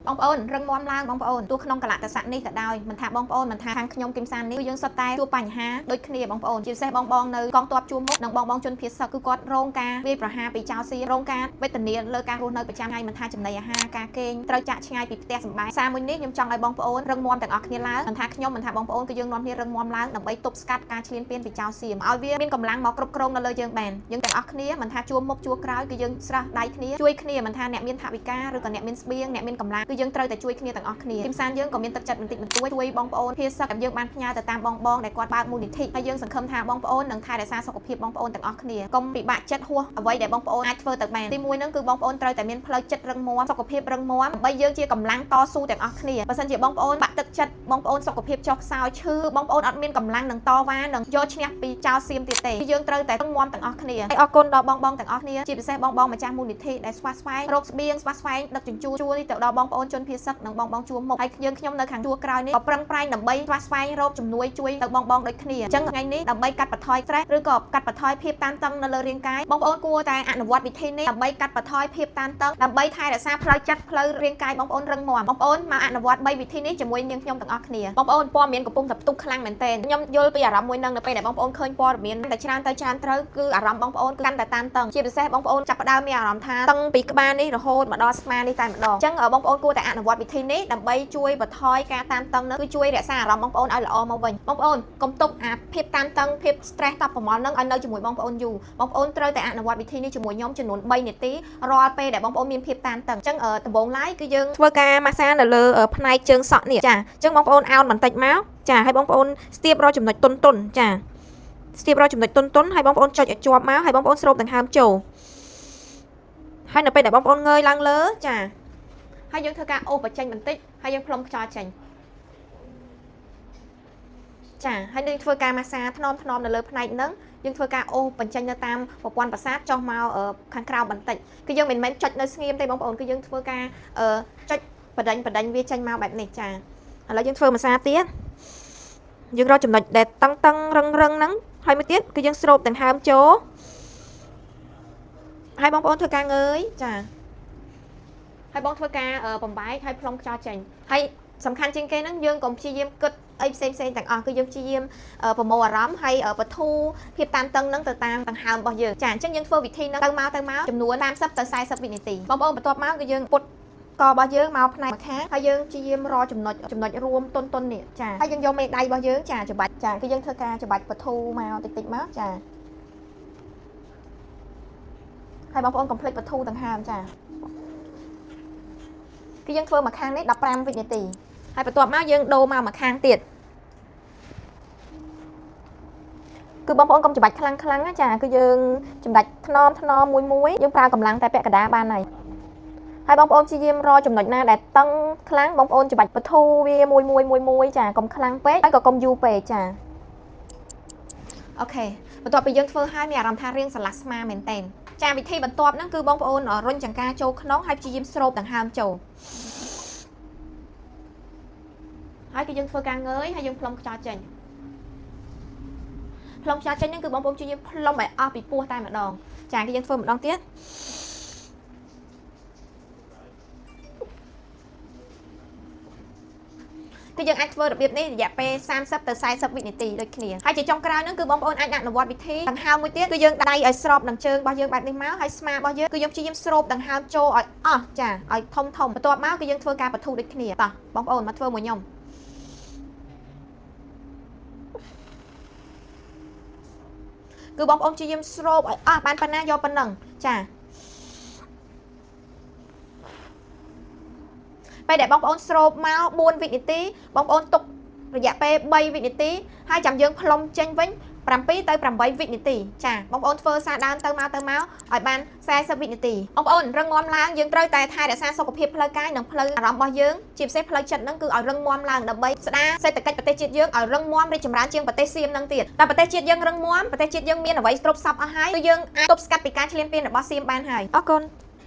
បងប្អូនរឹងមាំឡើងបងប្អូនទោះក្នុងកលៈទេសៈនេះក៏ដោយមិនថាបងប្អូនមិនថាខាងខ្ញុំគឹមសាននេះគឺយើងសុទ្ធតែជួបបញ្ហាដូចគ្នាបងប្អូនជាពិសេសបងនៅកងទ័ពជួរមុខនិងបងជនភៀសសឹកគឺគាត់រងការវាយប្រហារពីចៅសៀមរងការវេទនាលើការរស់នៅប្រចាំថ្ងៃមិនថាចំណីអាហារការគេងត្រូវចាក់ឆ្ងាយពីផ្ទះសម្បែងសារមួយនេះខ្ញុំចង់ឲ្យបងប្អូនរឹងមាំទាំងអស់គ្នាឡើងមិនថាខ្ញុំមិនថាបងប្អូនគឺយើងនាំគ្នារឹងមាំឡើងដើម្បីទប់ស្កាត់ការឈ្លានពានពីចៅសៀមឲ្យវាមានកម្លាំងមកគ្រប់គ្រងនៅលើយើងបានយើងទាំងអស់គ្នាមិនថាជួរមុខជួរក្រោយគឺយើងស្រះដៃគ្នាជួយគ្នាមិនថាអ្នកមានថវិកាឬក៏អ្នកមានស្បៀងអ្នកមានកម្លាំងគឺយើងត្រូវតែជួយគ្នាទាំងអស់គ្នាគឹមសានយើងក៏មានទឹកចិត្តបន្តិចបន្តួចជួយបងប្អូនភៀសសឹកយើងបានផ្ញើទៅតាមបងដែលគាត់បើកមូលនិធិហើយយើងសង្ឃឹមថាបងប្អូននឹងថែរក្សាសុខភាពបងប្អូនទាំងអស់គ្នាកុំពិបាកចិត្តហួសអ្វីដែលបងប្អូនអាចធ្វើទៅបានទីមួយហ្នឹងគឺបងប្អូនត្រូវតែមានផ្លូវចិត្តរឹងមាំសុខភាពរឹងមាំដើម្បីយើងជាកម្លាំងតស៊ូទាំងអស់គ្នាបើសិនជាបងប្អូនបាក់ទឹកចិត្តបងប្អូនសុខភាពចុះខ្សោយឈឺបងប្អូនអត់មានកម្លាំងនឹងតវ៉ានឹងយកឈ្នះពីចៅសៀមទៀតទេយើងត្រូវតែរឹងមាំទាំងអស់គ្នាហើយអរគុណដល់បងទាំងអស់គ្នាជាពិសេសបងម្ចាស់មូលនិធិដែលស្វាស្វែងរកស្បៀងស្វាស្វែងដឹកជញ្ជូនជួលនេះទៅដល់បងប្អូនជនភៀសសឹកនិងបងជួរមុខហើយខ្ញុំនៅខាងជួរក្រោយនេះក៏ប្រឹងប្រែងដើម្បីស្វាស្វែងរកជំនួយជួយទៅបងដូចគ្នាអញ្ចឹងថ្ងៃនេះដើម្បីកាត់បន្ថយ stress ឬក៏កាត់បន្ថយភាពតានតឹងនៅលើរាងកាយបងប្អូនគួរតែអនុវត្តវិធីនេះដើម្បីកាត់បន្ថយភាពតានតឹងដើម្បីថែរក្សាផ្លូវចិត្តផ្លូវរាងកាយបងប្អូនរឹងមាំបងប្អូនមកអនុវត្ត3វិធីនេះជាមួយនាងខ្ញុំទាំងអស់គ្នាបងប្អូនព័ត៌មានកំពុងតែផ្ទុះខ្លាំងមែនទែនខ្ញុំយល់ពីអារម្មណ៍មួយនឹងនៅពេលដែលបងប្អូនឃើញព័ត៌មានតែច្រើនទៅច្រើនត្រូវគឺអារម្មណ៍បងប្អូនកាន់តែតានតឹងជាពិសេសបងប្អូនចាប់ផ្ដើមមានអារម្មណ៍ថាតឹងពីក្បាលនេះរហូតមកដល់ស្មានេះតែម្ដងអញ្ចឹងបងប្អូនគួរតែអនុវត្តវិធីនេះដើម្បីជួយបន្ថយការតានតឹងនោះគឺជួយរក្សាអារម្មណ៍បងប្អូនឲ្យល្អមកវិញបងប្អូនកុំទុកអាភាពតានតឹងភាព stress តបប្រមល់នឹងឲ្យនៅជាមួយបងប្អូនយូរបងប្អូនត្រូវតែអនុវត្តវិធីនេះជាមួយខ្ញុំចំនួន3នាទីរាល់ពេលដែលបងប្អូនមានភាពតានតឹងអញ្ចឹងដំបូងឡើយគឺយើងធ្វើការម៉ាស្សានៅលើផ្នែកជើងសក់នេះចាអញ្ចឹងបងប្អូនអោនបន្តិចមកចាហើយបងប្អូនស្ទាបរកចំណុចទន់ចាស្ទាបរកចំណុចទន់ហើយបងប្អូនចុចឲ្យជាប់មកហើយបងប្អូនស្រូបដង្ហើមចូលហើយនៅពេលដែលបងប្អូនងើយឡើងលើចាហើយយើងធ្វើការអូសបញ្ចេញបន្តិចហើយយើងផ្លុំខ្យល់ចេញចាហើយយើងធ្វើការម៉ាស្សាថ្នមនៅលើផ្នែកហ្នឹងយើងធ្វើការអូសបញ្ចេញនៅតាមប្រព័ន្ធប្រសាទចុះមកខាងក្រៅបន្តិចគឺយើងមិនមែនចុចនៅស្ងៀមទេបងប្អូនគឺយើងធ្វើការចុចបដិញវាចេញមកបែបនេះចាឥឡូវយើងធ្វើម៉ាស្សាទៀតយើងរកចំណុចដែលតឹងរឹងហ្នឹងហើយមួយទៀតគឺយើងស្រូបដង្ហើមចូលហើយបងប្អូនធ្វើការងើយចាហើយបងធ្វើការបំបែកហើយផ្លុំខ្យល់ចេញហើយសំខាន់ជាងគេហ្នឹងយើងកុំព្យាយាមគិតអីផ្សេងទាំងអស់គឺយើងព្យាយាមប្រមូលអារម្មណ៍ហើយបធូរភាពតានតឹងហ្នឹងទៅតាមដង្ហើមរបស់យើងចាអញ្ចឹងយើងធ្វើវិធីហ្នឹងទៅមកចំនួន30ទៅ40វិនាទីបងប្អូនបន្ទាប់មកគឺយើងពុតករបស់យើងមកផ្នែកម្ខាងហើយយើងព្យាយាមរកចំណុចរួមតុននេះចាហើយយើងយកមេដៃរបស់យើងចាច្បាច់ចាគឺយើងធ្វើការច្បាច់បធូរមកតិចមកចាហើយបងប្អូនកុំភ្លេចបធូរដង្ហើមចាគឺយើងធ្វើម្ខាងនេះ15វិនាទីហើយបន្ទាប់មកយើងដូរមកម្ខាងទៀតគឺបងប្អូនកុំច្បាច់ខ្លាំងណាចាគឺយើងចម្រាច់ថ្នមមួយយើងប្រើកម្លាំងតែពាក់កណ្ដាលបានហើយបងប្អូនព្យាយាមរកចំណុចណាដែលតឹងខ្លាំងបងប្អូនច្បាច់បធូរវាមួយចាកុំខ្លាំងពេកហើយក៏កុំយូរពេកចាអូខេបន្ទាប់ពីយើងធ្វើហើយមានអារម្មណ៍ថារាងស្រឡះស្មាមែនតើចាវិធីបន្ទាប់ហ្នឹងគឺបងប្អូនរុញចង្កាចូលក្នុងហើយព្យាយាមស្រូបដង្ហើមចូលហើយគឺយើងធ្វើការងើយហើយយើងផ្លុំខ្យល់ចេញហ្នឹងគឺបងប្អូនព្យាយាមផ្លុំឲ្យអស់ពីពោះតែម្ដងចាគឺយើងធ្វើម្ដងទៀតគឺយើងអាចធ្វើរបៀបនេះរយៈពេល30ទៅ40វិនាទីដូចគ្នាហើយជាចុងក្រោយហ្នឹងគឺបងប្អូនអាចអនុវត្តវិធីដង្ហើមមួយទៀតគឺយើងដៃឲ្យស្របនឹងជើងរបស់យើងបែបនេះមកហើយស្មារបស់យើងគឺយើងព្យាយាមស្រូបដង្ហើមចូលឲ្យអស់ចាឲ្យធំបន្ទាប់មកគឺយើងធ្វើការបធូរដូចគ្នាតោះបងប្អូនមកធ្វើមួយខ្ញុំគឺបងប្អូនព្យាយាមស្រូបឲ្យអស់បានប៉ុណ្ណាយកប៉ុណ្ណឹងចាពេលដែលបងប្អូនស្រូបមក4វិនាទីបងប្អូនទុករយៈពេល3វិនាទីហើយចាំយើងផ្លុំចេញវិញ7ទៅ8វិនាទីចាបងប្អូនធ្វើសារដើមទៅមកឲ្យបាន40វិនាទីបងប្អូនរឹងមាំឡើងយើងត្រូវតែថែរក្សាសុខភាពផ្លូវកាយនិងផ្លូវអារម្មណ៍របស់យើងជាពិសេសផ្លូវចិត្តហ្នឹងគឺឲ្យរឹងមាំឡើងដើម្បីស្ដារសេដ្ឋកិច្ចប្រទេសជាតិយើងឲ្យរឹងមាំរីកចម្រើនជាងប្រទេសសៀមហ្នឹងទៀតតែប្រទេសជាតិយើងរឹងមាំប្រទេសជាតិយើងមានអ្វីគ្រប់សពអស់ហើយគឺយើងអាចទប់ស្កាត់ពីការឈ្លានពានរបស់សៀមបានហើយអរគុណ